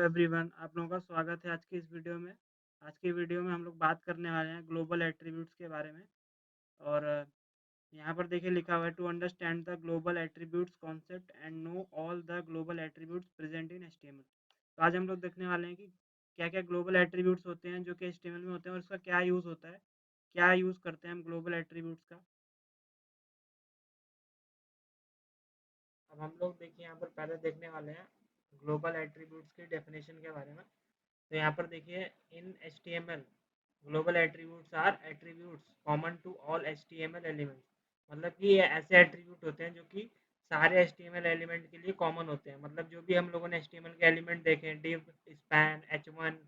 Everyone, आप लोगों का स्वागत है आज की इस वीडियो में। आज की वीडियो में हम लोग बात करने वाले हैं ग्लोबल एट्रीब्यूट्स के बारे में। और यहाँ पर देखिए लिखा हुआ है to understand the global attributes concept and know all the global attributes present in HTML. तो आज हम लोग देखने वाले हैं कि क्या-क्या ग्लोबल एट्रीब्यूट्स होते हैं जो कि एचटीएमएल में होते हैं और उसका क्या यूज़ होता है, क्या यूज़ करते हैं हम ग्लोबल एट्रीब्यूट्स का। अब हम लोग देखिए यहाँ पर पहले देखने वाले हैं ग्लोबल एट्रीब्यूट्स की डेफिनेशन के बारे में। तो यहाँ पर देखिए इन HTML global attributes are attributes common to all HTML elements. मतलब कि ये ऐसे एट्रीब्यूट होते हैं जो कि सारे एचटीएमएल एलिमेंट के लिए कॉमन होते हैं। मतलब जो भी हम लोगों ने एचटीएमएल के एलिमेंट देखे हैं, div, span, h1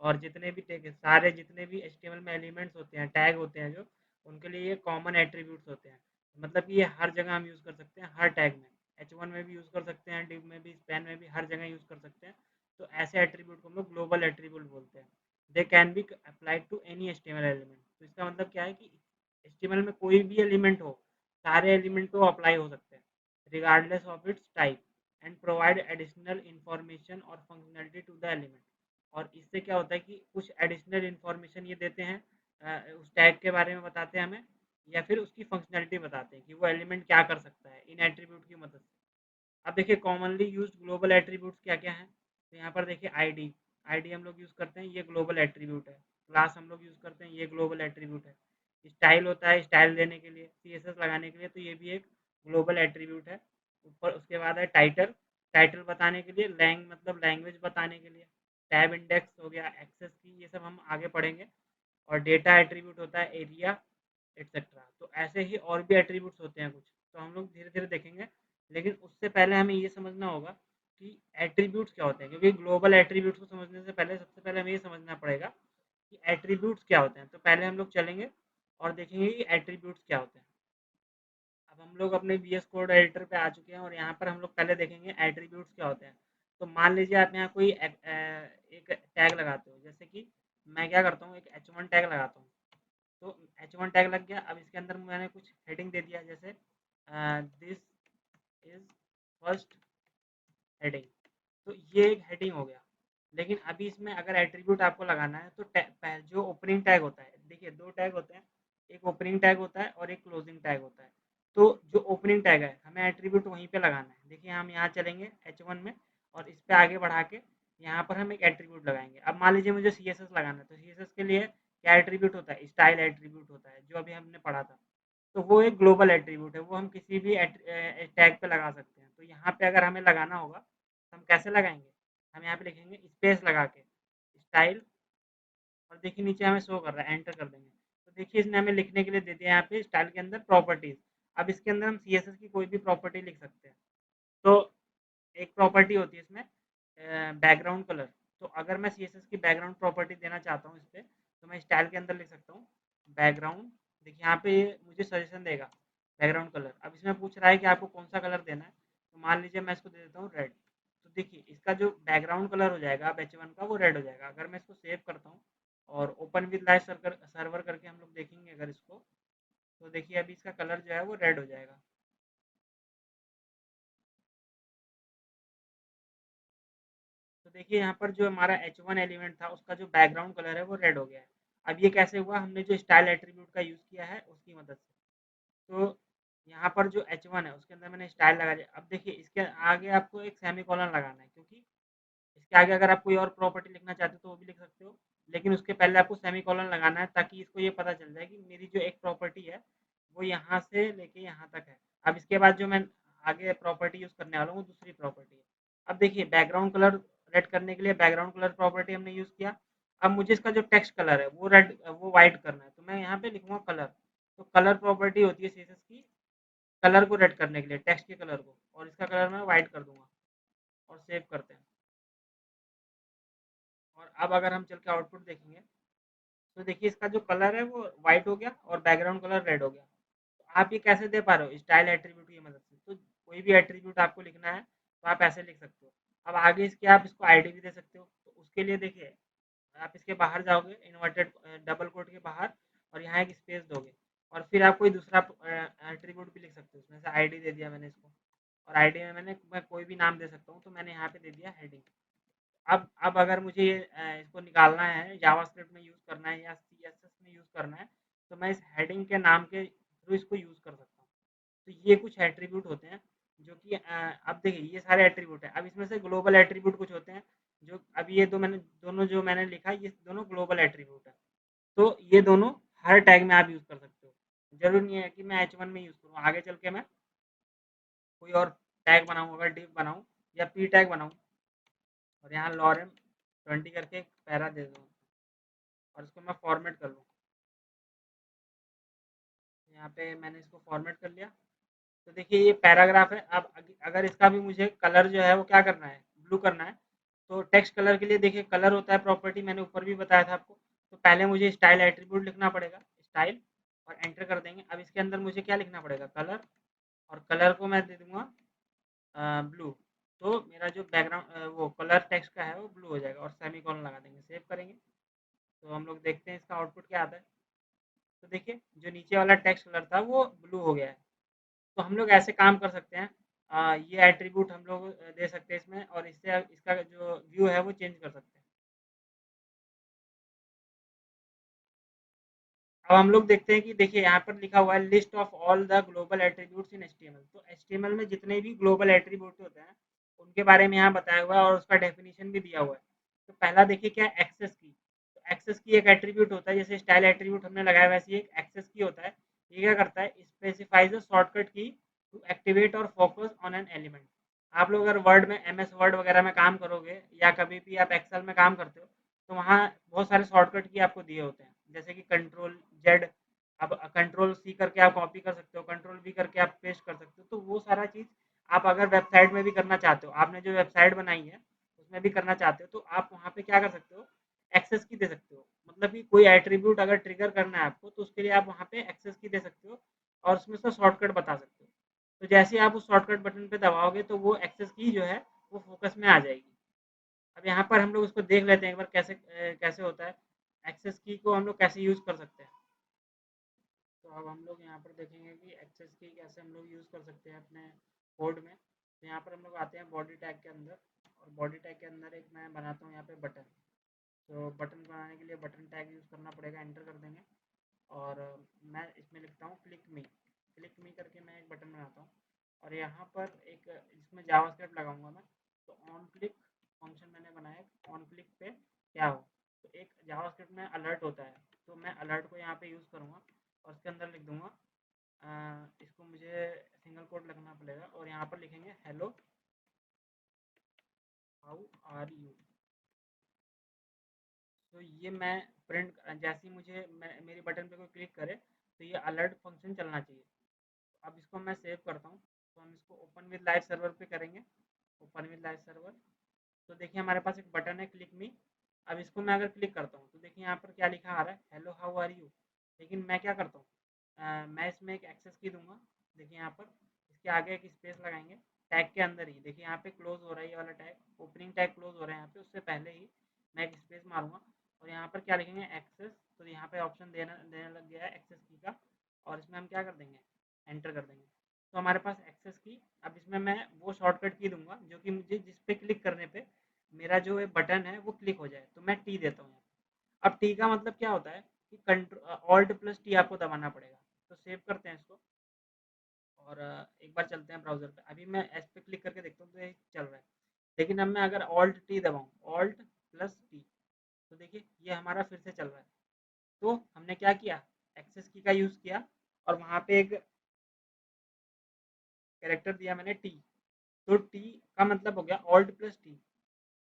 और जितने भी सारे जितने भी एचटीएमएल में एलिमेंट्स होते हैं, टैग होते हैं जो, उनके लिए ये कॉमन एट्रीब्यूट्स होते हैं। मतलब कि ये हर जगह हम यूज़ कर सकते हैं, हर टैग में। h1 में भी यूज़ कर सकते हैं, div में भी, span में भी, हर जगह यूज़ कर सकते हैं। तो ऐसे एट्रीब्यूट को हम लोग ग्लोबल एट्रीब्यूट बोलते हैं। They can be applied to any HTML element. तो इसका मतलब क्या है कि एचटीएमएल में कोई भी एलिमेंट हो, सारे एलिमेंट को अप्लाई हो सकते हैं regardless of its type and provide additional information और फंक्शनलिटी टू द एलिमेंट। और इससे क्या होता है कि कुछ एडिशनल इंफॉर्मेशन ये देते हैं, उस टैग के बारे में बताते हैं हमें, या फिर उसकी फंक्शनलिटी बताते हैं कि वो एलिमेंट क्या कर सकता है इन एट्रीब्यूट की मदद से। अब देखिए कॉमनली यूज्ड ग्लोबल एट्रीब्यूट्स क्या-क्या हैं? तो यहाँ पर देखिए आईडी, आईडी हम लोग यूज़ करते हैं, ये ग्लोबल एट्रीब्यूट है। क्लास हम लोग यूज़ करते हैं, ये ग्लोबल एट्रीब्यूट है। स्टाइल होता है स्टाइल देने के लिए, सीएसएस लगाने के लिए, तो ये भी एक ग्लोबल एट्रीब्यूट है। ऊपर उसके बाद है टाइटल, टाइटल बताने के लिए, मतलब लैंग्वेज बताने के लिए, टैब इंडेक्स हो गया, एक्सेस की, ये सब हम आगे पढ़ेंगे। और डेटा एट्रीब्यूट होता है एरिया एटसेट्रा। तो ऐसे ही और भी एट्रीब्यूट्स होते हैं कुछ, तो हम लोग धीरे-धीरे देखेंगे। लेकिन उससे पहले हमें ये समझना होगा कि एट्रीब्यूट्स क्या होते हैं, क्योंकि ग्लोबल एट्रीब्यूट्स को समझने से पहले सबसे पहले हमें ये समझना पड़ेगा कि एट्रीब्यूट्स क्या होते हैं। तो पहले हम लोग चलेंगे और देखेंगे कि एट्रीब्यूट्स क्या होते हैं। अब हम लोग अपने वीएस कोड एडिटर पे आ चुके हैं और यहाँ पर हम लोग पहले देखेंगे एट्रीब्यूट्स क्या होते हैं। तो मान लीजिए आप यहाँ कोई एक टैग लगाते हो, जैसे कि मैं क्या करता हूँ, एक h1 टैग लगाता हूँ। तो h1 टैग लग गया। अब इसके अंदर मैंने कुछ हेडिंग दे दिया, जैसे दिस इज फर्स्ट हेडिंग। तो ये एक हेडिंग हो गया। लेकिन अभी इसमें अगर एट्रीब्यूट आपको लगाना है तो जो ओपनिंग टैग होता है, देखिए दो टैग होते हैं, एक ओपनिंग टैग होता है और एक क्लोजिंग टैग होता है। तो जो ओपनिंग टैग है हमें एट्रीब्यूट वहीं पे लगाना है। देखिए हम यहाँ चलेंगे h1 में और इस पे आगे बढ़ा के यहाँ पर हम एक एट्रीब्यूट लगाएंगे। अब मान लीजिए मुझे CSS लगाना है, तो CSS के लिए क्या एट्रीब्यूट होता है, स्टाइल एट्रीब्यूट होता है, जो अभी हमने पढ़ा था। तो वो एक ग्लोबल एट्रीब्यूट है, वो हम किसी भी टैग पे लगा सकते हैं। तो यहाँ पे अगर हमें लगाना होगा तो हम कैसे लगाएंगे, हम यहाँ पे लिखेंगे स्पेस लगा के स्टाइल, और देखिए नीचे हमें शो कर रहा है, एंटर कर देंगे। तो देखिए इसने हमें लिखने के लिए दे दिया यहाँ पे स्टाइल के अंदर प्रॉपर्टीज। अब इसके अंदर हम CSS की कोई भी प्रॉपर्टी लिख सकते हैं। तो एक प्रॉपर्टी होती है इसमें बैकग्राउंड कलर। तो अगर मैं CSS की बैकग्राउंड प्रॉपर्टी देना चाहता हूँ इस पर, तो मैं स्टाइल के अंदर लिख सकता हूँ बैकग्राउंड। देखिए यहाँ पे ये मुझे सजेशन देगा बैकग्राउंड कलर। अब इसमें पूछ रहा है कि आपको कौन सा कलर देना है, तो मान लीजिए मैं इसको दे देता हूँ रेड। तो देखिए इसका जो बैकग्राउंड कलर हो जाएगा अब h1 का, वो रेड हो जाएगा। अगर मैं इसको सेव करता हूँ और ओपन विद लाइव सर्वर करके हम लोग देखेंगे अगर इसको, तो देखिए अभी इसका कलर जो है वो रेड हो जाएगा। तो देखिए यहाँ पर जो हमारा h1 एलिमेंट था उसका जो बैकग्राउंड कलर है वो रेड हो गया है। अब ये कैसे हुआ, हमने जो स्टाइल एट्रीब्यूट का यूज़ किया है उसकी मदद से। तो यहाँ पर जो h1 है उसके अंदर मैंने स्टाइल लगा दिया। अब देखिए इसके आगे आपको एक सेमीकोलन लगाना है, क्योंकि इसके आगे अगर आप कोई और प्रॉपर्टी लिखना चाहते हो तो वो भी लिख सकते हो, लेकिन उसके पहले आपको सेमीकोलन लगाना है ताकि इसको ये पता चल जाए कि मेरी जो एक प्रॉपर्टी है वो यहाँ से लेके यहाँ तक है। अब इसके बाद जो मैं आगे प्रॉपर्टी यूज़ करने वाला हूँ वो दूसरी प्रॉपर्टी है। अब देखिए बैकग्राउंड कलर रेड करने के लिए बैकग्राउंड कलर प्रॉपर्टी हमने यूज़ किया। अब मुझे इसका जो टेक्स्ट कलर है वो रेड वो वाइट करना है, तो मैं यहाँ पे लिखूंगा कलर। तो कलर प्रॉपर्टी होती है CSS की कलर को रेड करने के लिए, टेक्स्ट के कलर को, और इसका कलर मैं वाइट कर दूंगा और सेव करते हैं। और अब अगर हम चल के आउटपुट देखेंगे तो देखिए इसका जो कलर है वो व्हाइट हो गया और बैकग्राउंड कलर रेड हो गया। तो आप ये कैसे दे पा रहे हो, स्टाइल एट्रीब्यूट की मदद से। तो कोई भी एट्रीब्यूट आपको लिखना है तो आप ऐसे लिख सकते हो। अब आगे इसके आप इसको आईडी भी दे सकते हो। तो उसके लिए देखिए आप इसके बाहर जाओगे, इन्वर्टेड डबल कोट के बाहर, और यहाँ एक स्पेस दोगे, और फिर आप कोई दूसरा एट्रीब्यूट भी लिख सकते हो। उसमें से आईडी दे दिया मैंने इसको, और आईडी में मैं कोई भी नाम दे सकता हूँ। तो मैंने यहाँ पे दे दिया हेडिंग। अब अगर मुझे ये इसको निकालना है, जावास्क्रिप्ट में यूज़ करना है या सीएसएस में यूज़ करना है, तो मैं इस हेडिंग के नाम के थ्रू इसको यूज़ कर सकता हूँ। तो ये कुछ एट्रीब्यूट होते हैं जो कि अब देखिए ये सारे एट्रीब्यूट हैं। अब इसमें से ग्लोबल एट्रीब्यूट कुछ होते हैं जो अभी ये दोनों जो मैंने लिखा ये दोनों ग्लोबल एट्रीब्यूट है। तो ये दोनों हर टैग में आप यूज़ कर सकते हो। ज़रूरी नहीं है कि मैं H1 में यूज़ करूँ, आगे चल के मैं कोई और टैग बनाऊँ, अगर div बनाऊँ या p टैग बनाऊँ और यहाँ lorem 20 करके एक पैरा दे दूँ और इसको मैं फॉर्मेट कर लूँ। यहाँ पे मैंने इसको फॉर्मेट कर लिया। तो देखिए ये पैराग्राफ है। अब अगर इसका भी मुझे कलर जो है वो क्या करना है, ब्लू करना है, तो टेक्स्ट कलर के लिए देखिए कलर होता है प्रॉपर्टी, मैंने ऊपर भी बताया था आपको। तो पहले मुझे स्टाइल एट्रीब्यूट लिखना पड़ेगा, स्टाइल, और एंटर कर देंगे। अब इसके अंदर मुझे क्या लिखना पड़ेगा, कलर, और कलर को मैं दे दूंगा ब्लू। तो मेरा जो बैकग्राउंड वो कलर टेक्स्ट का है वो ब्लू हो जाएगा और सेमीकोलन लगा देंगे, सेव करेंगे। तो हम लोग देखते हैं इसका आउटपुट क्या आता है। तो देखिए जो नीचे वाला टेक्स्ट कलर था वो ब्लू हो गया है। तो हम लोग ऐसे काम कर सकते हैं। ये एट्रीब्यूट हम लोग दे सकते हैं इसमें, और इससे इसका जो व्यू है वो चेंज कर सकते हैं। अब हम लोग देखते हैं कि देखिए यहाँ पर लिखा हुआ है list of all the global attributes in HTML. तो एचटीएमएल में जितने भी ग्लोबल एट्रीब्यूट होते हैं उनके बारे में यहाँ बताया हुआ है और उसका डेफिनेशन भी दिया हुआ है। तो पहला देखिए क्या है, एक्सेस की। तो एक्सेस की एक एट्रीब्यूट होता है, जैसे स्टाइल एट्रीब्यूट हमने लगाया वैसे ही एक एक्सेस की होता है। ये क्या करता है, स्पेसिफाइज शॉर्टकट की टू एक्टिवेट और फोकस ऑन एन एलिमेंट। आप लोग अगर वर्ड में एमएस वर्ड वगैरह में काम करोगे या कभी भी आप एक्सेल में काम करते हो, तो वहाँ बहुत सारे शॉर्टकट की आपको दिए होते हैं, जैसे कि कंट्रोल जेड। अब कंट्रोल सी करके आप कॉपी कर सकते हो, कंट्रोल वी करके आप पेस्ट कर सकते हो। तो वो सारा चीज़ आप अगर वेबसाइट में भी करना चाहते हो, आपने जो वेबसाइट बनाई है उसमें भी करना चाहते हो, तो आप वहाँ पे क्या कर सकते हो, एक्सेस की दे सकते हो। मतलब कि कोई एट्रीब्यूट अगर ट्रिगर करना है आपको, तो उसके लिए आप वहाँ पे एक्सेस की दे सकते हो और उसमें से शॉर्टकट बता सकते हो। तो जैसे ही आप उस शॉर्टकट बटन पे दबाओगे तो वो एक्सेस की जो है वो फोकस में आ जाएगी। अब यहाँ पर हम लोग उसको देख लेते हैं एक बार कैसे कैसे होता है, एक्सेस की को हम लोग कैसे यूज़ कर सकते हैं। तो अब हम लोग यहाँ पर देखेंगे कि एक्सेस की कैसे हम लोग यूज़ कर सकते हैं अपने कोड में। तो यहाँ पर हम लोग आते हैं बॉडी टैग के अंदर, और बॉडी टैग के अंदर एक मैं बनाता हूँ यहाँ पे बटन। तो बटन बनाने के लिए बटन टैग यूज़ करना पड़ेगा, एंटर कर देंगे। और मैं इसमें लिखता हूँ क्लिक मी करके मैं एक बटन बनाता हूँ। और यहाँ पर एक इसमें जावास्क्रिप्ट लगाऊंगा मैं। तो ऑन क्लिक फंक्शन मैंने बनाया, ऑन क्लिक पे क्या हो, तो एक जावास्क्रिप्ट में अलर्ट होता है, तो मैं अलर्ट को यहाँ पे यूज़ करूँगा और उसके अंदर लिख दूँगा इसको मुझे सिंगल कोट लिखना पड़ेगा और यहाँ पर लिखेंगे हेलो हाउ आर यू। तो ये मैं प्रिंट जैसे ही मेरी बटन पे कोई क्लिक करे तो ये अलर्ट फंक्शन चलना चाहिए। तो अब इसको मैं सेव करता हूँ। तो हम इसको ओपन विद लाइव सर्वर पे करेंगे, ओपन विद लाइव सर्वर। तो देखिए हमारे पास एक बटन है क्लिक मी। अब इसको मैं अगर क्लिक करता हूँ तो देखिए यहाँ पर क्या लिखा आ रहा है, हेलो हाउ आर यू। लेकिन मैं क्या करता हूँ, मैं इसमें एक एक्सेस की दूंगा। देखिए यहाँ पर इसके आगे एक स्पेस लगाएंगे, टैग के अंदर ही देखिए यहाँ पे क्लोज हो रहा है ये वाला टैग, ओपनिंग टैग क्लोज हो रहा है यहाँ पे, उससे पहले ही मैं एक स्पेस मारूंगा और यहाँ पर क्या लिखेंगे एक्सेस। तो यहाँ पे ऑप्शन देने लग गया है एक्सेस की का, और इसमें हम क्या कर देंगे, एंटर कर देंगे। तो हमारे पास एक्सेस की। अब इसमें मैं वो शॉर्टकट की दूंगा जो कि मुझे जिस पे क्लिक करने पे मेरा जो बटन है वो क्लिक हो जाए। तो मैं टी देता हूँ। अब टी का मतलब क्या होता है कि कंट्रोल ऑल्ट प्लस टी आपको दबाना पड़ेगा। तो सेव करते हैं इसको और एक बार चलते हैं ब्राउजर पे। अभी मैं एस पे क्लिक करके देखता हूँ तो ये चल रहा है। लेकिन अब मैं अगर ऑल्ट टी दबाऊँ, ऑल्ट प्लस टी, तो देखिए ये हमारा फिर से चल रहा है। तो हमने क्या किया, एक्सेस की का यूज़ किया और वहाँ पे एक कैरेक्टर दिया मैंने टी। तो टी का मतलब हो गया ऑल्ट प्लस टी।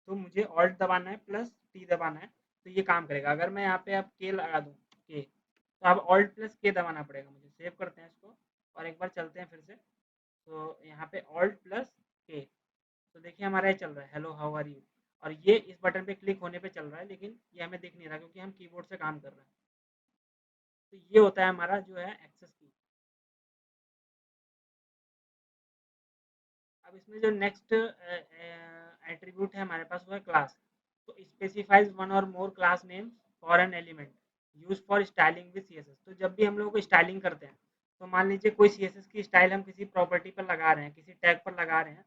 तो मुझे ऑल्ट दबाना है प्लस टी दबाना है, तो ये काम करेगा। अगर मैं यहाँ पे अब के लगा दूँ, के, तो अब ऑल्ट प्लस के दबाना पड़ेगा मुझे। सेव करते हैं इसको और एक बार चलते हैं फिर से। तो यहाँ पे ऑल्ट प्लस के, तो देखिए हमारा ये चल रहा है हेलो हाउ आर यू। और ये इस बटन पे क्लिक होने पे चल रहा है, लेकिन ये हमें दिख नहीं रहा क्योंकि हम कीबोर्ड से काम कर रहे हैं। तो ये होता है हमारा जो है एक्सेस की। अब इसमें जो नेक्स्ट एट्रीब्यूट है हमारे पास वो है क्लास। तो specifies one or more class names for an element use for styling with CSS. तो जब भी हम लोग को स्टाइलिंग करते हैं, तो मान लीजिए कोई सीएसएस की स्टाइल हम किसी प्रॉपर्टी पर लगा रहे हैं, किसी टैग पर लगा रहे हैं,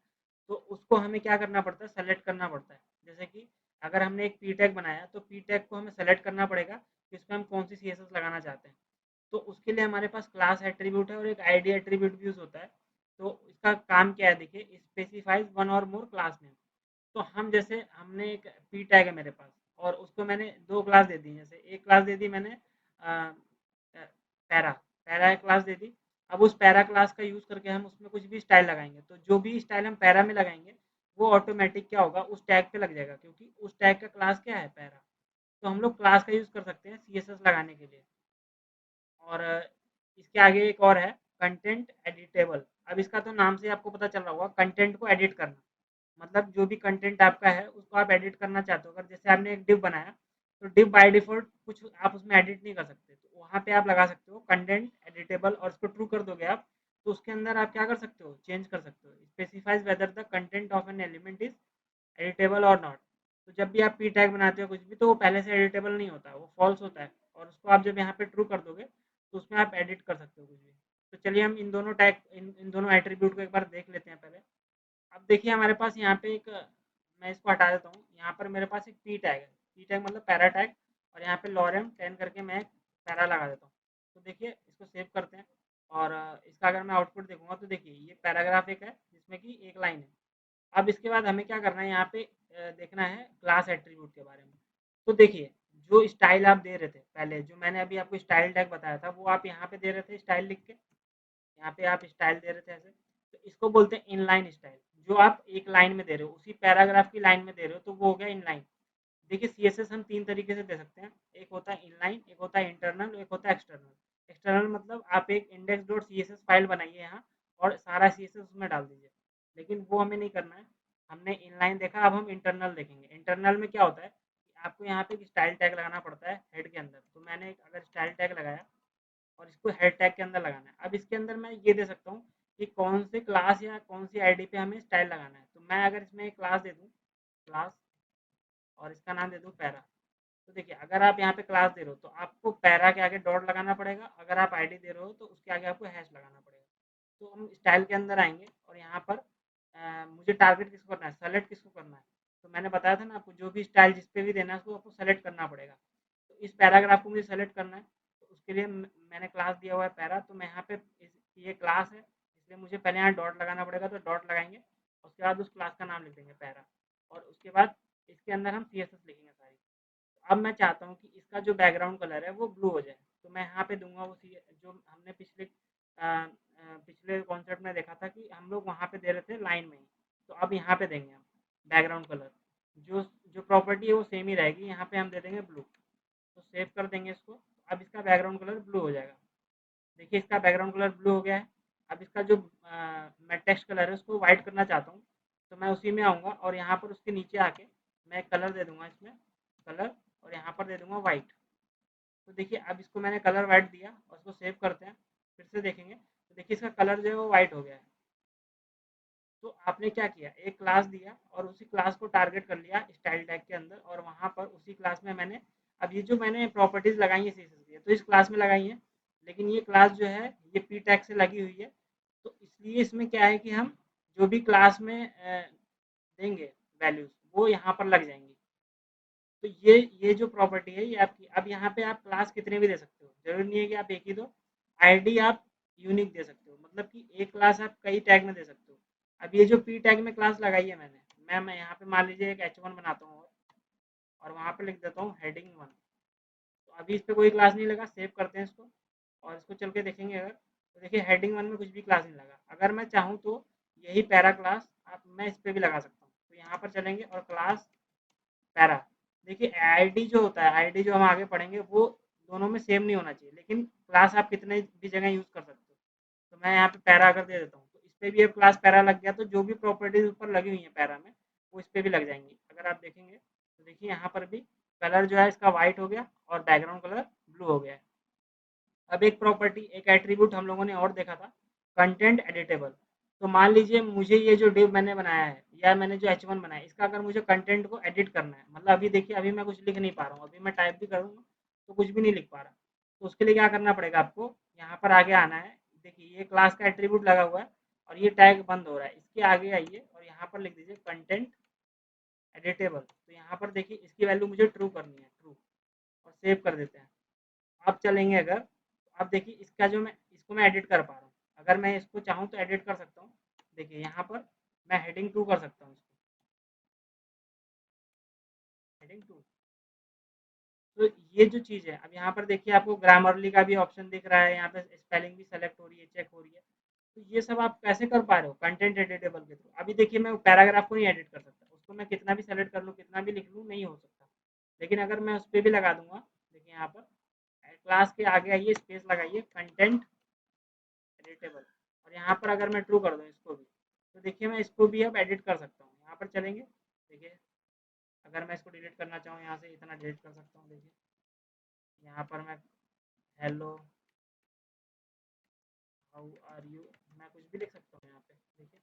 तो उसको हमें क्या करना पड़ता है, सेलेक्ट करना पड़ता है। जैसे कि अगर हमने एक पी टैग बनाया तो पी टैग को हमें सेलेक्ट करना पड़ेगा कि इसमें हम कौन सी सी लगाना चाहते हैं। तो उसके लिए हमारे पास क्लास एट्रीब्यूट है और एक आईडी एट्रीब्यूट भी यूज़ होता है। तो इसका काम क्या है, देखिए, specifies one or more class name. तो हम जैसे हमने एक पी टैग है मेरे पास और उसको मैंने 2 क्लास दे दी। जैसे एक क्लास दे दी मैंने पैरा पैरा एक क्लास दे दी। अब उस पैरा क्लास का यूज़ करके हम उसमें कुछ भी स्टाइल लगाएँगे, तो जो भी स्टाइल हम पैरा में लगाएँगे, वो ऑटोमैटिक क्या होगा, उस टैग पे लग जाएगा, क्योंकि उस टैग का क्लास क्या है, पैरा। तो हम लोग क्लास का यूज़ कर सकते हैं सीएसएस लगाने के लिए। और इसके आगे एक और है, कंटेंट एडिटेबल। अब इसका तो नाम से आपको पता चल रहा होगा, कंटेंट को एडिट करना। मतलब जो भी कंटेंट आपका है उसको आप एडिट करना चाहते हो। अगर जैसे आपने एक डिव बनाया, तो डिव बाय डिफ़ॉल्ट कुछ आप उसमें एडिट नहीं कर सकते। तो वहाँ पे आप लगा सकते हो कंटेंट एडिटेबल और इसको ट्रू कर दोगे आप, तो उसके अंदर आप क्या कर सकते हो, चेंज कर सकते हो। Specifies whether the content of an element is editable और नॉट। तो जब भी आप पी टैग बनाते हो कुछ भी, तो वो पहले से एडिटेबल नहीं होता, वो फॉल्स होता है। और उसको आप जब यहाँ पे ट्रू कर दोगे, तो उसमें आप एडिट कर सकते हो कुछ भी। तो चलिए हम इन दोनों टैग इन दोनों एट्रीब्यूट को एक बार देख लेते हैं पहले। अब देखिए हमारे पास यहाँ पे एक, मैं इसको हटा देता हूँ। यहाँ पर मेरे पास एक पी टैग है, पी टैग मतलब पैरा टैग। और यहाँ पे लॉरेम 10 करके मैं एक पैरा लगा देता हूँ। तो देखिए इसको सेव करते हैं। और इसका अगर मैं आउटपुट देखूंगा तो देखिए ये पैराग्राफ एक है जिसमें कि एक लाइन है। अब इसके बाद हमें क्या करना है, यहाँ पे देखना है क्लास एट्रीब्यूट के बारे में। तो देखिए, जो स्टाइल आप दे रहे थे पहले, जो मैंने अभी आपको स्टाइल टैग बताया था, वो आप यहाँ पे दे रहे थे स्टाइल लिख के। यहाँ पे आप स्टाइल दे रहे थे ऐसे। तो इसको बोलते हैं इनलाइन स्टाइल। जो आप एक लाइन में दे रहे हो, उसी पैराग्राफ की लाइन में दे रहे हो, तो वो हो गया इनलाइन। देखिए सीएसएस हम 3 तरीके से दे सकते हैं। एक होता है इनलाइन, एक होता है इंटरनल, एक होता है एक्सटर्नल। एक्सटर्नल मतलब आप एक इंडेक्स डॉट सीएसएस फाइल बनाइए यहाँ और सारा सीएसएस उसमें डाल दीजिए। लेकिन वो हमें नहीं करना है। हमने इनलाइन देखा, अब हम इंटरनल देखेंगे। इंटरनल में क्या होता है कि आपको यहाँ पे एक स्टाइल टैग लगाना पड़ता है हेड के अंदर। तो मैंने अगर स्टाइल टैग लगाया और इसको हेड टैग के अंदर लगाना है। अब इसके अंदर मैं ये दे सकता हूँ कि कौन से क्लास या कौन सी आईडी पे हमें स्टाइल लगाना है। तो मैं अगर इसमें एक क्लास दे दूँ, क्लास, और इसका नाम दे दूँ पैरा। तो देखिए अगर आप यहाँ पे क्लास दे रहे हो तो आपको पैरा के आगे डॉट लगाना पड़ेगा। अगर आप आईडी दे रहे हो तो उसके आगे आपको हैश लगाना पड़ेगा। तो हम स्टाइल के अंदर आएंगे और यहाँ पर मुझे टारगेट किसको करना है, सेलेक्ट किसको करना है। तो मैंने बताया था ना आपको, जो भी स्टाइल जिस पे भी देना है उसको आपको सेलेक्ट करना पड़ेगा। तो इस पैराग्राफ को मुझे सेलेक्ट करना है। तो उसके लिए मैंने क्लास दिया हुआ है पैरा। तो मैं यहाँ पे ये क्लास है, इसलिए मुझे पहले यहाँ डॉट लगाना पड़ेगा। तो डॉट लगाएंगे, उसके बाद उस क्लास का नाम लिख देंगे पैरा। और उसके बाद इसके अंदर हम सी एस एस लिखेंगे सारी। अब मैं चाहता हूँ कि इसका जो बैकग्राउंड कलर है वो ब्लू हो जाए। तो मैं यहाँ पे दूंगा वो जो हमने पिछले कॉन्सेप्ट में देखा था कि हम लोग वहाँ पे दे रहे थे लाइन में ही। तो अब यहाँ पे देंगे हम बैकग्राउंड कलर। जो जो प्रॉपर्टी है वो सेम ही रहेगी, यहाँ पे हम दे देंगे ब्लू। तो सेव कर देंगे इसको। अब इसका बैकग्राउंड कलर ब्लू हो जाएगा। देखिए इसका बैकग्राउंड कलर ब्लू हो गया है। अब इसका जो मैं टेक्स्ट कलर है उसको वाइट करना चाहता हूँ। तो मैं उसी में आऊँगा और यहाँ पर उसके नीचे आके मैं कलर दे दूँगा इसमें, कलर, और यहाँ पर दे दूँगा वाइट। तो देखिए अब इसको मैंने कलर वाइट दिया और इसको सेव करते हैं। फिर से देखेंगे तो देखिए इसका कलर जो है वो वाइट हो गया है। तो आपने क्या किया, एक क्लास दिया और उसी क्लास को टारगेट कर लिया स्टाइल टैग के अंदर, और वहाँ पर उसी क्लास में मैंने, अब ये जो मैंने प्रॉपर्टीज लगाई है सीएसएस की, तो इस क्लास में लगाई है। लेकिन ये क्लास जो है ये पी टैग से लगी हुई है। तो इसलिए इसमें क्या है कि हम जो भी क्लास में देंगे वैल्यूज, वो यहाँ पर लग जाएंगी। तो ये जो प्रॉपर्टी है ये आपकी। अब यहाँ पे आप क्लास कितने भी दे सकते हो, जरूरी नहीं है कि आप एक ही दो। आईडी आप यूनिक दे सकते हो, मतलब कि एक क्लास आप कई टैग में दे सकते हो। अब ये जो पी टैग में क्लास लगाई है मैंने, मैं यहाँ पे मान लीजिए एक H1 बनाता हूँ और वहाँ पे लिख देता हूँ हेडिंग 1। तो अभी इस पर कोई क्लास नहीं लगा, सेव करते हैं इसको और इसको चल के देखेंगे अगर, तो देखिए हेडिंग 1 में कुछ भी क्लास नहीं लगा। अगर मैं चाहूँ तो यही पैरा क्लास आप मैं इस पर भी लगा सकता हूँ। तो यहाँ पर चलेंगे और क्लास पैरा, देखिए आईडी जो होता है, आईडी जो हम आगे पढ़ेंगे, वो दोनों में सेम नहीं होना चाहिए, लेकिन क्लास आप कितने भी जगह यूज़ कर सकते हो। तो मैं यहाँ पे पैरा अगर दे देता हूँ तो इस पर भी अब क्लास पैरा लग गया। तो जो भी प्रॉपर्टीज ऊपर लगी हुई है पैरा में, वो इस पर भी लग जाएंगी। अगर आप देखेंगे तो देखिए यहाँ पर भी कलर जो है इसका वाइट हो गया और बैकग्राउंड कलर ब्लू हो गया है। अब एक प्रॉपर्टी, एक एट्रीब्यूट हम लोगों ने और देखा था, कंटेंट एडिटेबल। तो मान लीजिए मुझे ये जो डिव मैंने बनाया है या मैंने जो H1 बनाया है, इसका अगर मुझे कंटेंट को एडिट करना है, मतलब अभी देखिए अभी मैं कुछ लिख नहीं पा रहा हूँ, अभी मैं टाइप भी करूँगा तो कुछ भी नहीं लिख पा रहा। तो उसके लिए क्या करना पड़ेगा आपको, यहाँ पर आगे आना है। देखिए ये क्लास का एट्रीब्यूट लगा हुआ है और ये टैग बंद हो रहा है, इसके आगे आइए और यहाँ पर लिख दीजिए कंटेंट एडिटेबल। तो यहाँ पर देखिए इसकी वैल्यू मुझे ट्रू करनी है, ट्रू, और सेव कर देते हैं। अब चलेंगे अगर, तो अब देखिए इसका जो मैं एडिट कर पा रहा हूँ। अगर मैं इसको चाहूँ तो एडिट कर सकता हूँ। देखिए यहाँ पर मैं हेडिंग 2 कर सकता हूँ इसको, हेडिंग 2। तो ये जो चीज़ है, अब यहाँ पर देखिए आपको ग्रामरली का भी ऑप्शन दिख रहा है, यहाँ पे स्पेलिंग भी सेलेक्ट हो रही है, चेक हो रही है। तो ये सब आप कैसे कर पा रहे हो? कंटेंट एडिटेबल के थ्रू। अभी देखिए मैं पैराग्राफ को नहीं एडिट कर सकता, उसको मैं कितना भी सेलेक्ट कर लूँ, कितना भी लिख लूँ, नहीं हो सकता। लेकिन अगर मैं उस पर भी लगा दूंगा, देखिए यहाँ पर क्लास के आगे आइए, स्पेस लगाइए, कंटेंट एडिटेबल, और यहाँ पर अगर मैं ट्रू कर दूँ इसको भी, तो देखिए मैं इसको भी अब एडिट कर सकता हूँ। यहाँ पर चलेंगे, देखिए अगर मैं इसको डिलीट करना चाहूँ, यहाँ से इतना डिलीट कर सकता हूँ। देखिए यहाँ पर मैं हेलो हाउ आर यू, मैं कुछ भी लिख सकता हूँ यहाँ पे, देखिए।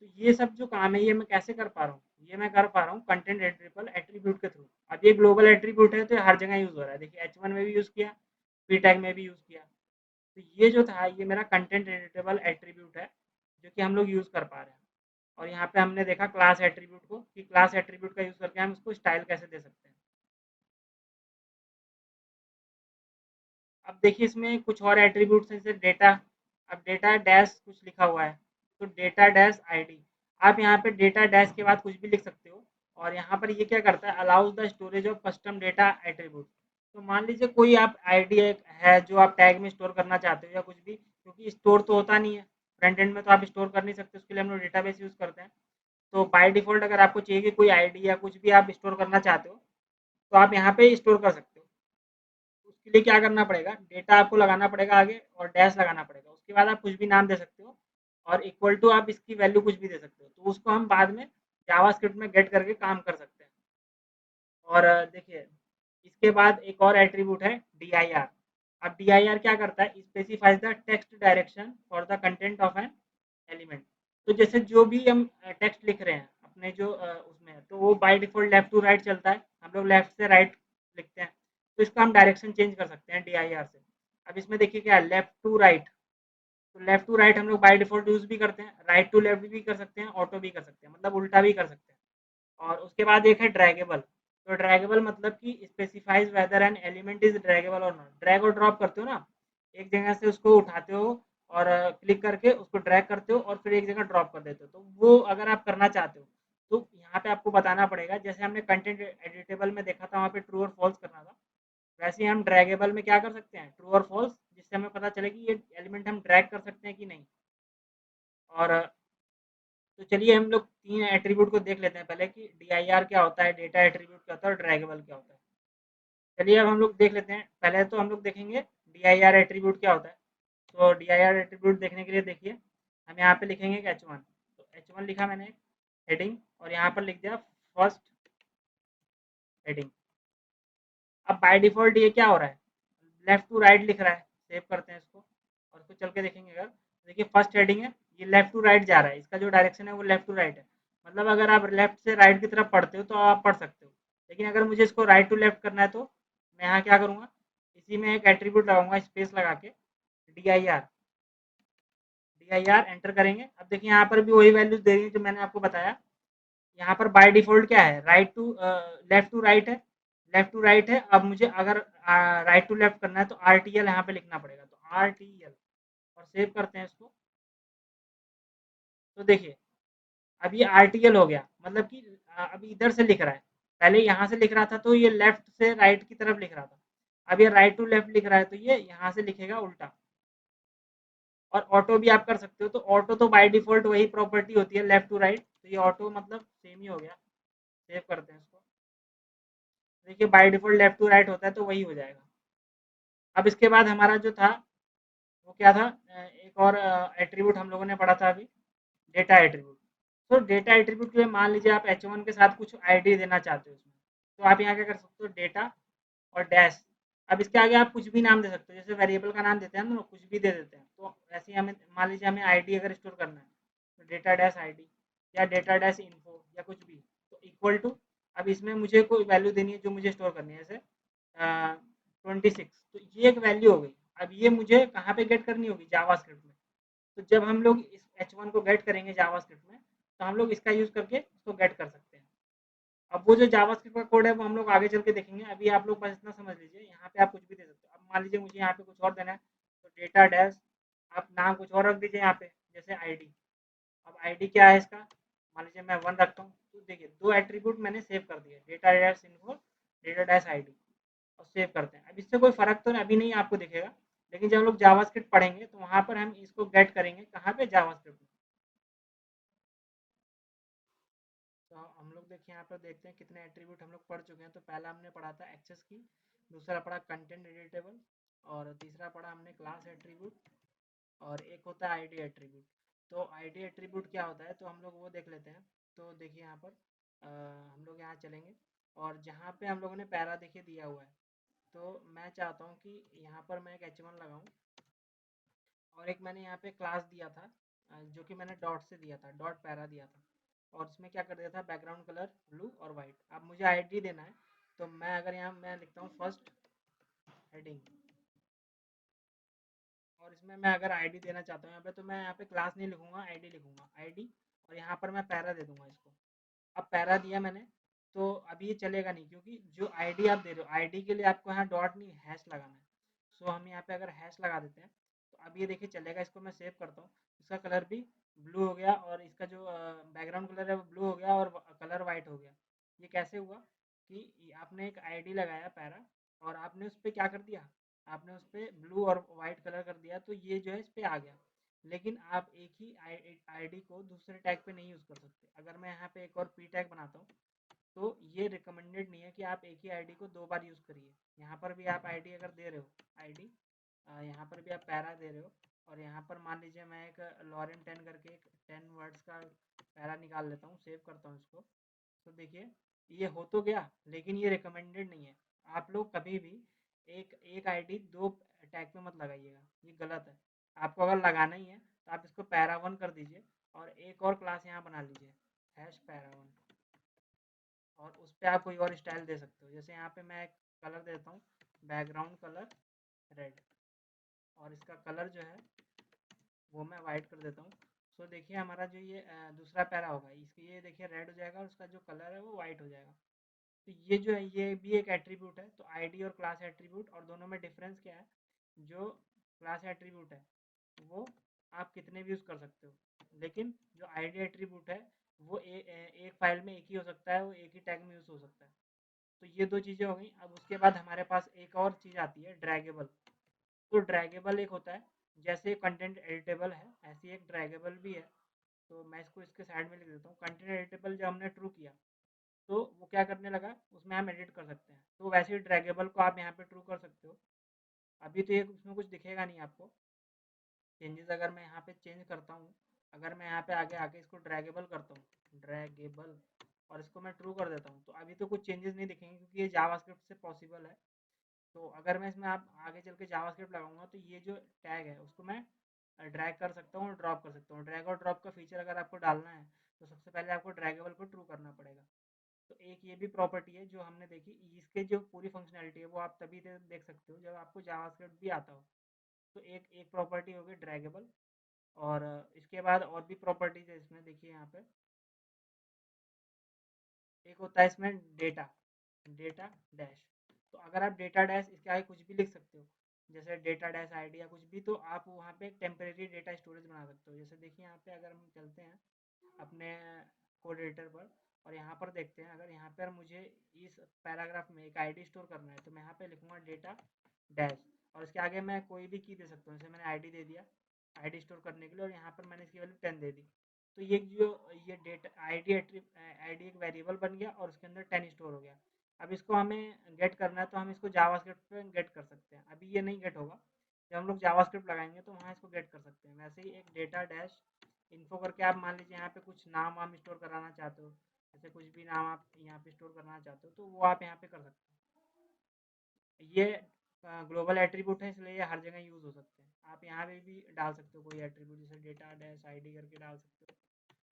तो ये सब जो काम है, ये मैं कैसे कर पा रहा हूँ? ये मैं कर पा रहा हूँ कंटेंट एडिटेबल एट्रीब्यूट के थ्रू। अब ये ग्लोबल एट्रीब्यूट है, तो ये हर जगह यूज़ हो रहा है। देखिए H1 में भी यूज़ किया, पी टैग में भी यूज़ किया। तो ये जो था, ये मेरा कंटेंट एडिटेबल एट्रीब्यूट है, जो कि हम लोग यूज़ कर पा रहे हैं। और यहाँ पे हमने देखा क्लास एट्रीब्यूट को, कि क्लास एट्रीब्यूट का यूज़ करके हम उसको स्टाइल कैसे दे सकते हैं। अब देखिए इसमें कुछ और एट्रीब्यूट्स हैं, जैसे डेटा। अब डेटा डैश कुछ लिखा हुआ है, तो डेटा डैश आईडी, आप यहाँ पे डेटा डैश के बाद कुछ भी लिख सकते हो। और यहाँ पर ये क्या करता है, allows the storage of custom data attribute. तो मान लीजिए कोई आप आईडी है जो आप टैग में स्टोर करना चाहते हो, या कुछ भी, क्योंकि स्टोर तो होता नहीं है फ्रंट एंड में, तो आप स्टोर कर नहीं सकते, उसके लिए हम लोग डेटाबेस यूज़ करते हैं। तो बाय डिफ़ॉल्ट अगर आपको चाहिए कि कोई आईडी या कुछ भी आप स्टोर करना चाहते हो, तो आप यहाँ पे स्टोर कर सकते हो। उसके लिए क्या करना पड़ेगा, डेटा आपको लगाना पड़ेगा आगे, और डैश लगाना पड़ेगा। उसके बाद आप कुछ भी नाम दे सकते हो, और इक्वल टू आप इसकी वैल्यू कुछ भी दे सकते हो। तो उसको हम बाद में जावास्क्रिप्ट में गेट करके काम कर सकते हैं। और देखिए इसके बाद एक और एट्रीब्यूट है dir। अब dir क्या करता है, specifies the text direction for the content of an element. तो जैसे जो भी हम टेक्स्ट लिख रहे हैं अपने जो उसमें है, तो वो by default left to right चलता है, हम लोग लेफ्ट से राइट लिखते हैं। तो इसका हम डायरेक्शन चेंज कर सकते हैं dir से। अब इसमें देखिए क्या है, लेफ्ट टू राइट। तो लेफ्ट टू राइट हम लोग बाय डिफॉल्ट यूज भी करते हैं, राइट टू लेफ्ट भी कर सकते हैं, ऑटो भी कर सकते हैं, मतलब उल्टा भी कर सकते हैं। और उसके बाद एक है ड्रैगेबल। तो ड्रैगेबल मतलब कि specifies whether an element is draggable और नॉट। ड्रैग और ड्रॉप करते हो ना, एक जगह से उसको उठाते हो, और क्लिक करके उसको ड्रैग करते हो, और फिर एक जगह ड्रॉप कर देते हो। तो वो अगर आप करना चाहते हो, तो यहाँ पे आपको बताना पड़ेगा, जैसे हमने कंटेंट एडिटेबल में देखा था, वहाँ पे ट्रू और फॉल्स करना था। वैसे ही हम ड्रैगेबल में क्या कर सकते हैं, ट्रू और फॉल्स, जिससे हमें पता चले कि ये एलिमेंट हम ड्रैग कर सकते हैं कि नहीं। और तो चलिए हम लोग तीन एट्रीब्यूट को देख लेते हैं पहले, कि dir क्या होता है, डेटा एट्रीब्यूट क्या होता है, और ड्रैगेबल क्या होता है। चलिए अब हम लोग देख लेते हैं। पहले तो हम लोग देखेंगे dir एट्रीब्यूट क्या होता है। तो dir एट्रीब्यूट देखने के लिए देखिए, हम यहाँ पे लिखेंगे h1। तो h1 लिखा मैंने, हेडिंग, और यहाँ पर लिख दिया फर्स्ट हेडिंग। अब बाय डिफॉल्ट ये क्या हो रहा है, लेफ्ट टू राइट लिख रहा है। सेव करते हैं इसको, और इसको चल के देखेंगे। अगर देखिए फर्स्ट हेडिंग है, ये लेफ्ट टू राइट जा रहा है, इसका जो डायरेक्शन है वो लेफ्ट टू राइट है। मतलब अगर आप लेफ्ट से राइट की तरफ पढ़ते हो तो आप पढ़ सकते हो। लेकिन अगर मुझे इसको राइट टू लेफ्ट करना है, तो मैं यहाँ क्या करूँगा, इसी में एक एट्रीब्यूट लगाऊंगा, स्पेस लगा के dir एंटर करेंगे। अब देखिए यहाँ पर भी वही वैल्यूज दे रही है जो मैंने आपको बताया। यहाँ पर बाय डिफॉल्ट क्या है, right to left to right है, लेफ्ट टू राइट है। अब मुझे अगर राइट टू लेफ्ट करना है, तो RTL यहाँ पे लिखना पड़ेगा। तो RTL, और सेव करते हैं इसको। तो देखिए अब ये RTL हो गया, मतलब कि अभी इधर से लिख रहा है। पहले यहाँ से लिख रहा था, तो ये लेफ्ट से राइट की तरफ लिख रहा था। अब ये राइट टू लेफ्ट लिख रहा है, तो ये यहाँ से लिखेगा उल्टा। और ऑटो भी आप कर सकते हो। तो ऑटो तो बाय डिफॉल्ट वही प्रॉपर्टी होती है, लेफ्ट टू राइट। तो ये ऑटो मतलब सेम ही हो गया। सेव करते हैं इसको। देखिए by default left to right होता है, तो वही हो जाएगा। अब इसके बाद हमारा जो था वो क्या था, एक और एट्रीब्यूट हम लोगों ने पढ़ा था अभी, डेटा एट्रीब्यूट। तो डेटा एट्रीब्यूट के लिए मान लीजिए आप H1 के साथ कुछ आईडी देना चाहते हो उसमें, तो आप यहाँ क्या कर सकते हो, डेटा और डैश। अब इसके आगे आप कुछ भी नाम दे सकते हो, जैसे वेरिएबल का नाम देते हैं हम लोग, कुछ भी दे देते हैं। तो ऐसे ही हमें मान लीजिए हमें आईडी अगर स्टोर करना है, तो डेटा डैश आईडी, या डेटा डैश इन्फो, या कुछ भी। तो इक्वल टू, अब इसमें मुझे कोई वैल्यू देनी है जो मुझे स्टोर करनी है, जैसे 26। तो ये एक वैल्यू हो गई। अब ये मुझे कहाँ पे गेट करनी होगी, जावास्क्रिप्ट में। तो जब हम लोग इस H1 को गेट करेंगे जावास्क्रिप्ट में, तो हम लोग इसका यूज़ करके इसको गेट कर सकते हैं। अब वो जो जावास्क्रिप्ट का कोड है वो हम लोग आगे चल के देखेंगे। अभी आप लोग बस इतना समझ लीजिए, यहाँ पे आप कुछ भी दे सकते हो। अब मान लीजिए मुझे यहाँ पे कुछ और देना है, तो डेटा डैश आप नाम कुछ और रख दीजिए यहाँ पे, जैसे आईडी। अब आईडी क्या है इसका, मान लीजिए मैं 1 रखता हूँ। तो देखिए 2 एट्रीब्यूट मैंने सेव कर दिए, data dash info, data dash ID, और सेव करते हैं। अब इससे कोई फ़र्क तो अभी नहीं आपको दिखेगा, लेकिन जब हम लोग जावास्क्रिप्ट पढ़ेंगे तो वहाँ पर हम इसको गेट करेंगे कहाँ पे, जावास्क्रिप्ट में। तो हम लोग देखिए यहाँ पर देखते हैं कितने एट्रीब्यूट हम लोग पढ़ चुके हैं। तो पहला हमने पढ़ा था एक्सेस की, दूसरा पढ़ा कंटेंट एडिटेबल, और तीसरा पढ़ा हमने क्लास एट्रीब्यूट, और एक होता है आईडी एट्रीब्यूट। तो आईडी एट्रीब्यूट क्या होता है, तो हम लोग वो देख लेते हैं। तो देखिए यहाँ पर हम लोग यहाँ चलेंगे, और जहाँ पे हम लोगों ने पैरा देखिए दिया हुआ है, तो मैं चाहता हूँ कि यहाँ पर मैं एक h1 लगाऊँ, और एक मैंने यहाँ पे क्लास दिया था, जो कि मैंने डॉट से दिया था, डॉट पैरा दिया था, और इसमें क्या कर दिया था, बैकग्राउंड कलर ब्लू और वाइट। अब मुझे आईडी देना है, तो मैं अगर यहाँ मैं लिखता हूँ फर्स्ट हेडिंग, और इसमें मैं अगर आईडी देना चाहता हूँ यहाँ पे, तो मैं यहाँ पे क्लास नहीं लिखूंगा, आईडी लिखूंगा, आईडी, और यहाँ पर मैं पैरा दे दूंगा इसको। अब पैरा दिया मैंने, तो अभी ये चलेगा नहीं, क्योंकि जो आईडी आप दे रहे हो, आईडी के लिए आपको यहाँ डॉट नहीं हैश लगाना है। सो हम यहाँ पे अगर हैश लगा देते हैं, तो अब ये देखिए चलेगा। इसको मैं सेव करता हूँ, इसका कलर भी ब्लू हो गया, और इसका जो बैकग्राउंड कलर है वो ब्लू हो गया, और कलर वाइट हो गया। ये कैसे हुआ कि आपने एक आईडी लगाया पैरा, और आपने उस पर क्या कर दिया, आपने उस पर ब्लू और वाइट कलर कर दिया, तो ये जो है इस पर आ गया। लेकिन आप एक ही आईडी को दूसरे टैग पे नहीं यूज़ कर सकते। अगर मैं यहाँ पे एक और पी टैग बनाता हूँ, तो ये रिकमेंडेड नहीं है कि आप एक ही आईडी को 2 बार यूज़ करिए। यहाँ पर भी आप आईडी अगर दे रहे हो, आईडी यहाँ पर भी आप पैरा दे रहे हो, और यहाँ पर मान लीजिए मैं एक लॉरेन 10 करके एक 10 वर्ड्स का पैरा निकाल लेता हूँ, सेव करता हूँ इसको। तो देखिए ये हो तो गया, लेकिन ये रिकमेंडेड नहीं है। आप लोग कभी भी एक एक आईडी 2 टैग पे मत लगाइएगा, ये गलत है। आपको अगर लगाना ही है, तो आप इसको पैरा 1 कर दीजिए, और एक और क्लास यहाँ बना लीजिए, हैश पैरा 1, और उस पर आप कोई और स्टाइल दे सकते हो। जैसे यहाँ पे मैं एक कलर देता हूँ, बैकग्राउंड कलर रेड, और इसका कलर जो है वो मैं वाइट कर देता हूँ। सो देखिए हमारा जो ये दूसरा पैरा होगा, इसकी ये देखिए रेड हो जाएगा, और उसका जो कलर है वो वाइट हो जाएगा। तो ये जो है ये भी एक एट्रीब्यूट है। तो आईडी और क्लास एट्रीब्यूट, और दोनों में डिफरेंस क्या है, जो क्लास एट्रीब्यूट है वो आप कितने भी यूज़ कर सकते हो, लेकिन जो आईडी एट्रीब्यूट है वो एक फाइल में एक ही हो सकता है, वो एक ही टैग में यूज़ हो सकता है। तो ये 2 चीज़ें हो गई। अब उसके बाद हमारे पास एक और चीज़ आती है, ड्रैगेबल। तो ड्रैगेबल एक होता है, जैसे कंटेंट एडिटेबल है ऐसी एक ड्रैगेबल भी है। तो मैं इसको इसके साइड में लिख देता हूँ। कंटेंट एडिटेबल जब हमने ट्रू किया, तो वो क्या करने लगा, उसमें हम एडिट कर सकते हैं। तो वैसे ही ड्रैगेबल को आप यहाँ पे ट्रू कर सकते हो। अभी तो ये उसमें कुछ दिखेगा नहीं आपको चेंजेस। अगर मैं यहाँ पे चेंज करता हूँ, अगर मैं यहाँ पे आगे आके इसको ड्रैगेबल करता हूँ, ड्रैगेबल, और इसको मैं ट्रू कर देता हूँ, तो अभी तो कुछ चेंजेस नहीं दिखेंगे, क्योंकि ये जावास्क्रिप्ट से पॉसिबल है। तो अगर मैं इसमें आप आगे चल के जावास्क्रिप्ट लगाऊंगा, तो ये जो टैग है उसको मैं ड्रैग कर सकता हूँ और ड्रॉप कर सकता हूँ। ड्रैग और ड्रॉप का फीचर अगर आपको डालना है, तो सबसे पहले आपको ड्रैगेबल को ट्रू करना पड़ेगा। तो एक ये भी प्रॉपर्टी है जो हमने देखी। इसके जो पूरी फंक्शनैलिटी है वो आप तभी देख सकते हो जब आपको जावास्क्रिप्ट भी आता हो। तो एक एक प्रॉपर्टी हो गई ड्रैगेबल, और इसके बाद और भी प्रॉपर्टीज है इसमें, देखिए यहाँ पे एक होता है इसमें डेटा, डेटा डैश। तो अगर आप डेटा डैश इसके आगे कुछ भी लिख सकते हो, जैसे डेटा डैश आईडी या कुछ भी, तो आप वहाँ पे एक टेम्परेरी डेटा स्टोरेज बना सकते हो। जैसे देखिए यहाँ पे अगर हम चलते हैं अपने कोड एडिटर पर, और यहाँ पर देखते हैं, अगर यहाँ पर मुझे इस पैराग्राफ में एक आईडी स्टोर करना है, तो मैं यहाँ पे लिखूँगा डेटा डैश, और इसके आगे मैं कोई भी की दे सकता हूँ। जैसे मैंने आईडी दे दिया आईडी स्टोर करने के लिए, और यहाँ पर मैंने इसकी वैल्यू 10 दे दी। तो ये जो ये डेटा आईडी आईडी एक वेरिएबल बन गया, और उसके अंदर 10 स्टोर हो गया। अब इसको हमें गेट करना है, तो हम इसको जावास्क्रिप्ट पे गेट कर सकते हैं। अभी ये नहीं गेट होगा, जब हम लोग जावास्क्रिप्ट लगाएंगे तो वहाँ इसको गेट कर सकते हैं। वैसे ही एक डेटा डैश इन्फो करके आप मान लीजिए यहाँ पे कुछ नाम वाम स्टोर कराना चाहते हो, ऐसे कुछ भी नाम आप यहाँ पे स्टोर करना चाहते हो, तो वो आप यहाँ पे कर सकते हो। ये ग्लोबल एट्रीब्यूट है, इसलिए ये हर जगह यूज़ हो सकते हैं। आप यहाँ पे भी डाल सकते हो कोई एट्रीब्यूट, जैसे डेटा डैश आईडी करके डाल सकते हो,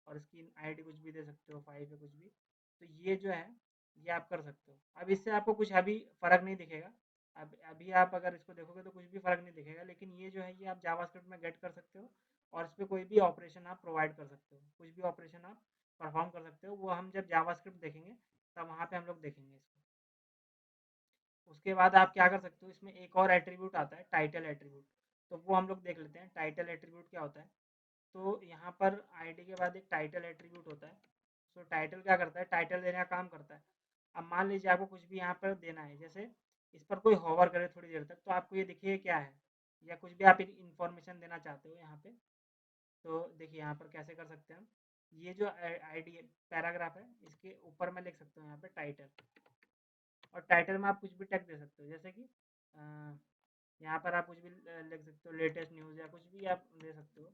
और इसकी आईडी कुछ भी दे सकते हो, 5 या कुछ भी। तो ये जो है ये आप कर सकते हो। अब इससे आपको कुछ अभी फ़र्क नहीं दिखेगा। अब अभी आप अगर इसको देखोगे तो कुछ भी फ़र्क नहीं दिखेगा, लेकिन ये जो है ये आप जावास्क्रिप्ट में गेट कर सकते हो, और इस पे कोई भी ऑपरेशन आप प्रोवाइड कर सकते हो, कुछ भी ऑपरेशन आप परफॉर्म कर सकते हो। वो हम जब जावास्क्रिप्ट देखेंगे तब वहाँ पे हम लोग देखेंगे इसको। उसके बाद आप क्या कर सकते हो, इसमें एक और एट्रीब्यूट आता है टाइटल एट्रीब्यूट, तो वो हम लोग देख लेते हैं टाइटल एट्रीब्यूट क्या होता है। तो यहाँ पर आईडी के बाद एक टाइटल एट्रीब्यूट होता है। तो टाइटल क्या करता है, टाइटल देने का काम करता है। अब मान लीजिए आपको कुछ भी यहाँ पर देना है, जैसे इस पर कोई होवर करे थोड़ी देर तक, तो आपको ये देखिए क्या है, या कुछ भी आप इंफॉर्मेशन देना चाहते हो यहाँ पे, तो देखिए यहाँ पर कैसे कर सकते हैं हम। ये जो आईडी पैराग्राफ है, इसके ऊपर मैं लिख सकता हूँ यहाँ पे टाइटल, और टाइटल में आप कुछ भी टैग दे सकते हो, जैसे कि यहाँ पर आप कुछ भी लिख सकते हो, लेटेस्ट न्यूज़ या कुछ भी आप दे सकते हो,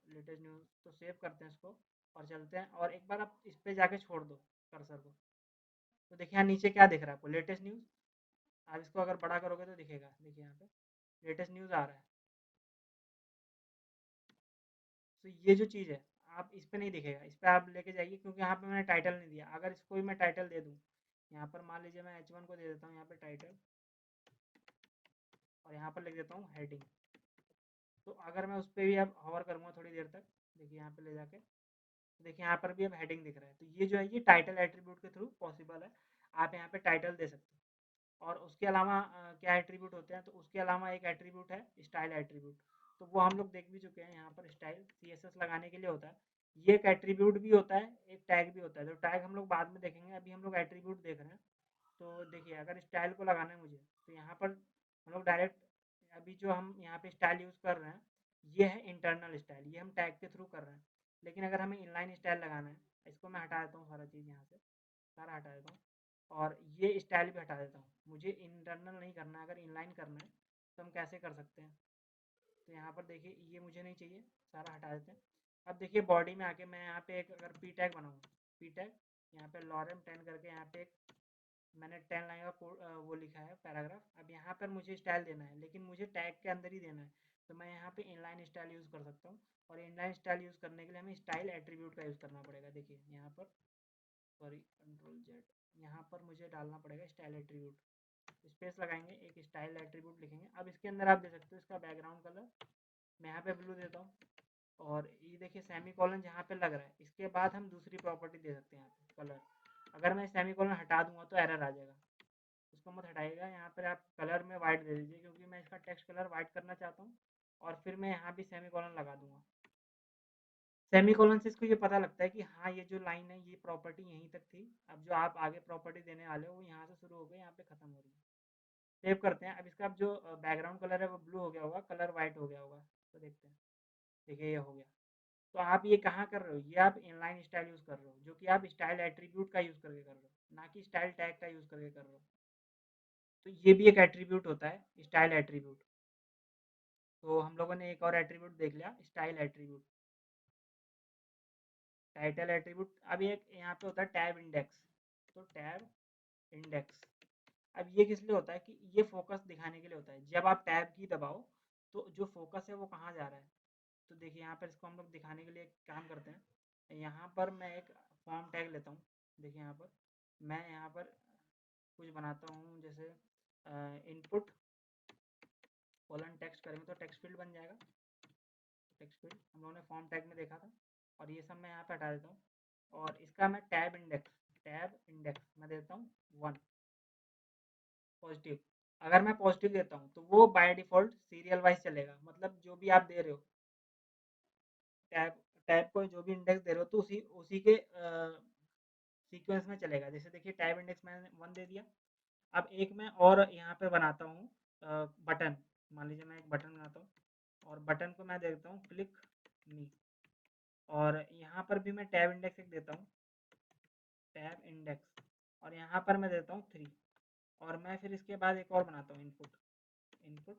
लेटेस्ट न्यूज़। तो सेव करते हैं इसको और चलते हैं, और एक बार आप इस पे जाके छोड़ दो कर्सर को, तो देखिए यहाँ नीचे क्या दिख रहा है आपको, लेटेस्ट न्यूज़। आप इसको अगर बड़ा करोगे तो दिखेगा, देखिए यहाँ पे लेटेस्ट न्यूज़ आ रहा है। तो ये जो चीज़ है, आप इस पे नहीं दिखेगा, इस पे आप लेके जाइए, क्योंकि यहाँ पे मैंने टाइटल नहीं दिया। अगर इसको भी मैं टाइटल दे दूँ, यहाँ पर मान लीजिए मैं H1 को दे देता हूँ यहाँ पे टाइटल, और यहाँ पर लिख देता हूँ हेडिंग। तो अगर मैं उस पर भी अब हॉवर करूँगा थोड़ी देर तक, देखिए यहाँ पे ले जाके, तो देखिए यहाँ पर भी अब हेडिंग दिख रहा है। तो ये जो है ये टाइटल एट्रीब्यूट के थ्रू पॉसिबल है। आप यहाँ पे टाइटल दे सकते हो। और उसके अलावा क्या एट्रीब्यूट होते हैं, तो उसके अलावा एक एट्रीब्यूट है स्टाइल एट्रीब्यूट। तो वो हम लोग देख भी चुके हैं, यहाँ पर स्टाइल CSS लगाने के लिए होता है। ये एक एट्रीब्यूट भी होता है, एक टैग भी होता है। तो टैग हम लोग बाद में देखेंगे, अभी हम लोग एट्रीब्यूट देख रहे हैं। तो देखिए अगर स्टाइल को लगाना है मुझे, तो यहाँ पर हम लोग डायरेक्ट, अभी जो हम यहाँ पे स्टाइल यूज़ कर रहे हैं, ये है इंटरनल स्टाइल, ये हम टैग के थ्रू कर रहे हैं। लेकिन अगर हमें इनलाइन स्टाइल लगाना है, इसको मैं हटा देता हूँ, सारा चीज़ यहाँ से सारा हटा देता हूँ, और ये स्टाइल भी हटा देता हूँ। मुझे इंटरनल नहीं करना है, अगर इनलाइन करना है तो हम कैसे कर सकते हैं। तो यहाँ पर देखिए ये मुझे नहीं चाहिए, सारा हटा देते हैं। अब देखिए बॉडी में आके मैं यहाँ पे एक अगर पी टैग बनाऊँ, पी टैग यहाँ पे लॉरेम 10 करके, यहाँ पे एक मैंने 10 लाइन का कोड वो लिखा है पैराग्राफ। अब यहाँ पर मुझे स्टाइल देना है, लेकिन मुझे टैग के अंदर ही देना है। तो मैं यहाँ पे इनलाइन स्टाइल यूज़ कर सकता हूँ, और इनलाइन स्टाइल यूज़ करने के लिए हमें स्टाइल एट्रीब्यूट का यूज़ करना पड़ेगा। देखिए यहाँ पर, सॉरी कंट्रोल जेड, यहाँ पर मुझे डालना पड़ेगा स्टाइल एट्रीब्यूट। स्पेस लगाएंगे, एक स्टाइल एट्रीब्यूट लिखेंगे। अब इसके अंदर आप दे सकते हो इसका बैकग्राउंड कलर, मैं यहाँ पे ब्लू देता हूँ। और ये देखिए सेमी कॉलन जहाँ पे लग रहा है, इसके बाद हम दूसरी प्रॉपर्टी दे सकते हैं यहाँ पे कलर। अगर मैं सेमी कॉलन हटा दूंगा तो एरर आ जाएगा, उसको मत हटाइएगा। यहाँ पर आप कलर में वाइट दे दीजिए, क्योंकि मैं इसका टेक्स्ट कलर वाइट करना चाहता हूँ। और फिर मैं यहाँ भी सेमी कॉलन लगा दूंगा। सेमी कॉलन से इसको ये पता लगता है कि हाँ ये जो लाइन है ये प्रॉपर्टी यहीं तक थी, अब जो आप आगे प्रॉपर्टी देने वाले हो वो यहाँ से शुरू हो गई, यहाँ पे खत्म हो रही है। सेव करते हैं। अब इसका जो बैकग्राउंड कलर है वो ब्लू हो गया होगा, कलर वाइट हो गया होगा, तो देखते हैं। देखिए ये हो गया। तो आप ये कहाँ कर रहे हो, ये आप इनलाइन स्टाइल यूज़ कर रहे हो, जो कि आप स्टाइल एट्रीब्यूट का यूज़ करके कर रहे हो, ना कि स्टाइल टैग का यूज़ करके कर रहे हो। तो ये भी एक एट्रीब्यूट होता है, स्टाइल एट्रीब्यूट। तो हम लोगों ने एक और एट्रीब्यूट देख लिया, स्टाइल एट्रीब्यूट। Title attribute. अब एक यहाँ पे होता है टैब इंडेक्स। तो टैब इंडेक्स, अब ये किस लिए होता है, कि ये फोकस दिखाने के लिए होता है। जब आप टैब की दबाओ तो जो फोकस है वो कहाँ जा रहा है। तो देखिए यहाँ पर इसको हम लोग दिखाने के लिए एक काम करते हैं। यहाँ पर मैं एक फॉर्म टैग लेता हूँ। देखिए यहाँ पर मैं यहाँ पर कुछ बनाता हूँ, जैसे इनपुट कॉलन टेक्स्ट करेंगे तो टेक्स्ट फील्ड बन जाएगा। टेक्स्ट फील्ड हम लोगों ने फॉर्म टैग में देखा था, और ये सब मैं यहाँ पे हटा देता हूँ। और इसका मैं टैब इंडेक्स मैं देता हूँ 1 पॉजिटिव। अगर मैं पॉजिटिव देता हूँ तो वो बाय डिफ़ॉल्ट सीरियल वाइज चलेगा, मतलब जो भी आप दे रहे हो टैब टैब को जो भी इंडेक्स दे रहे हो, तो उसी उसी के सीक्वेंस में चलेगा। जैसे देखिए टैब इंडेक्स मैंने 1 दे दिया। अब एक मैं और यहाँ पे बनाता हूँ बटन। मान लीजिए मैं एक बटन बनाता हूँ, और बटन को मैं देता हूँ क्लिक मी। और यहाँ पर भी मैं टैब इंडेक्स एक देता हूँ, टैब इंडेक्स, और यहाँ पर मैं देता हूँ 3। और मैं फिर इसके बाद एक और बनाता हूँ इनपुट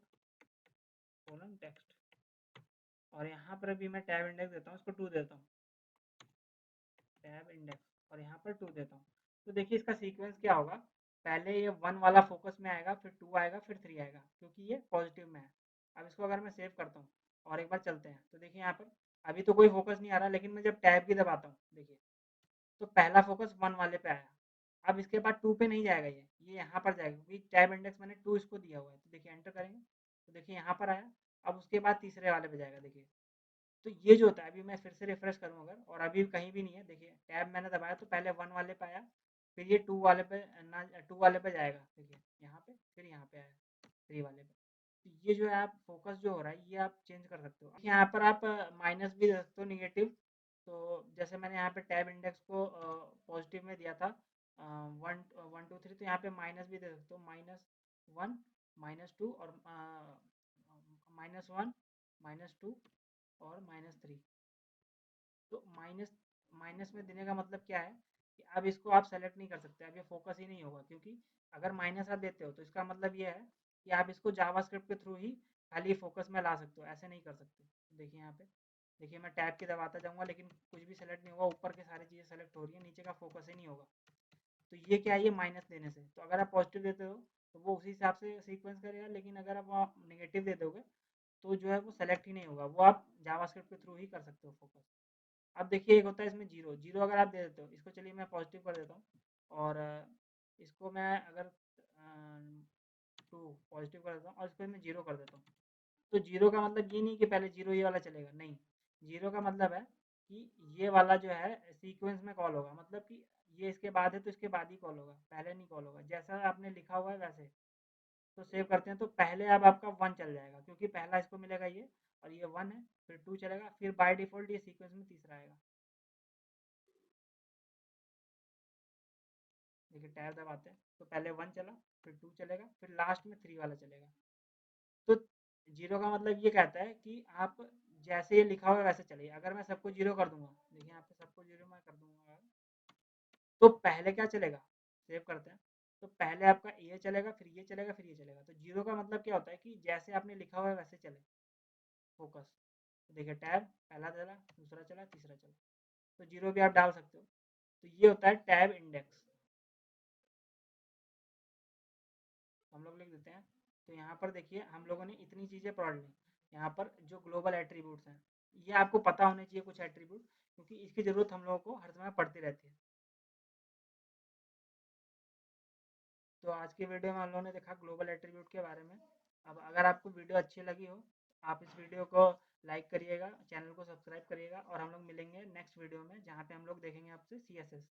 कॉलन टेक्स्ट, और यहाँ पर भी मैं टैब इंडेक्स देता हूँ, इसको 2 देता हूँ, टैब इंडेक्स, और यहाँ पर 2 देता हूँ। तो देखिए इसका सीक्वेंस क्या होगा, पहले ये 1 वाला फोकस में आएगा, फिर 2 आएगा, फिर 3 आएगा, क्योंकि ये पॉजिटिव में है। अब इसको अगर मैं सेव करता हूँ और एक बार चलते हैं, तो देखिए यहाँ पर अभी तो कोई फोकस नहीं आ रहा, लेकिन मैं जब टैब की दबाता हूँ देखिए, तो पहला फोकस 1 वाले पे आया। अब इसके बाद 2 पे नहीं जाएगा, ये यहाँ पर जाएगा, क्योंकि टैब इंडेक्स मैंने 2 इसको दिया हुआ है। तो देखिए एंटर करेंगे तो देखिए यहाँ पर आया। अब उसके बाद तीसरे वाले पे जाएगा, देखिए तो ये जो होता है, अभी मैं फिर से रिफ्रेश करूँ अगर, और अभी कहीं भी नहीं है, देखिए टैब मैंने दबाया तो पहले 1 वाले पे आया, फिर ये 2 वाले पे ना 2 वाले पे जाएगा, देखिए यहाँ पे, फिर यहाँ पे आया 3 वाले पे। तो ये जो है आप फोकस जो हो रहा है ये आप चेंज कर सकते हो। यहाँ पर आप माइनस भी दे सकते हो, नेगेटिव। तो जैसे मैंने यहाँ पे टैब इंडेक्स को पॉजिटिव में दिया था 1 1 2 3, तो यहाँ पे माइनस भी दे सकते हो, -1 -2 और -1 -2 और -3। तो माइनस माइनस में देने का मतलब क्या है कि अब इसको आप सेलेक्ट नहीं कर सकते, अब ये फोकस ही नहीं होगा, क्योंकि अगर माइनस आप देते हो तो इसका मतलब ये है कि आप इसको जावास्क्रिप्ट के थ्रू ही खाली फोकस में ला सकते हो, ऐसे नहीं कर सकते। देखिए यहाँ पे, देखिए मैं टैब की दबाता जाऊँगा लेकिन कुछ भी सेलेक्ट नहीं होगा, ऊपर के सारी चीज़ें सेलेक्ट हो रही है, नीचे का फोकस ही नहीं होगा। तो ये क्या है, ये माइनस देने से। तो अगर आप पॉजिटिव देते हो तो वो उसी हिसाब से सीक्वेंस करेगा, लेकिन अगर आप नेगेटिव दे दोगे तो जो है वो सेलेक्ट ही नहीं होगा, वो आप जावास्क्रिप्ट के थ्रू ही कर सकते हो फोकस। अब देखिए एक होता है इसमें जीरो, जीरो अगर आप दे देते हो, इसको चलिए मैं पॉजिटिव कर देता हूँ, और इसको मैं अगर टू पॉजिटिव कर देता हूँ और इसको मैं जीरो कर देता हूँ। तो जीरो का मतलब ये नहीं कि पहले जीरो ये वाला चलेगा, नहीं। जीरो का मतलब है कि ये वाला जो है सीक्वेंस में कॉल होगा, मतलब कि ये इसके बाद है तो इसके बाद ही कॉल होगा, पहले नहीं कॉल होगा। जैसा आपने लिखा हुआ है वैसे। तो सेव करते हैं तो पहले अब आपका 1 चल जाएगा, क्योंकि पहला इसको मिलेगा ये, और ये 1 है, फिर 2 चलेगा, फिर बाय डिफ़ॉल्ट ये सीक्वेंस में तीसरा आएगा। देखिए टैब दबाते हैं तो पहले 1 चला, फिर 2 चलेगा, फिर लास्ट में 3 वाला चलेगा। तो जीरो का मतलब ये कहता है कि आप जैसे ये लिखा हुआ है वैसे चलिए। अगर मैं सबको जीरो कर दूंगा, देखिए यहाँ पे सबको जीरो मैं कर दूंगा, तो पहले क्या चलेगा, सेव करते हैं। तो पहले आपका ये चलेगा, फिर ये चलेगा, फिर ये चलेगा। तो जीरो का मतलब क्या होता है कि जैसे आपने लिखा हुआ है वैसे चले फोकस। तो देखिए टैब पहला चला, दूसरा चला, तीसरा चला, तो जीरो भी आप डाल सकते हो। तो ये होता है टैब इंडेक्स, हम लोग लिख देते हैं। तो यहाँ पर देखिए हम लोगों ने इतनी चीज़ें पढ़ ली। यहाँ पर जो ग्लोबल एट्रीब्यूट्स हैं, ये आपको पता होने चाहिए कुछ एट्रीब्यूट, क्योंकि इसकी ज़रूरत हम लोगों को हर समय पड़ती रहती है। तो आज की वीडियो में हम लोगों ने देखा ग्लोबल एट्रीब्यूट के बारे में। अब अगर आपको वीडियो अच्छी लगी हो, आप इस वीडियो को लाइक करिएगा, चैनल को सब्सक्राइब करिएगा, और हम लोग मिलेंगे नेक्स्ट वीडियो में, जहाँ पे हम लोग देखेंगे आपसे CSS।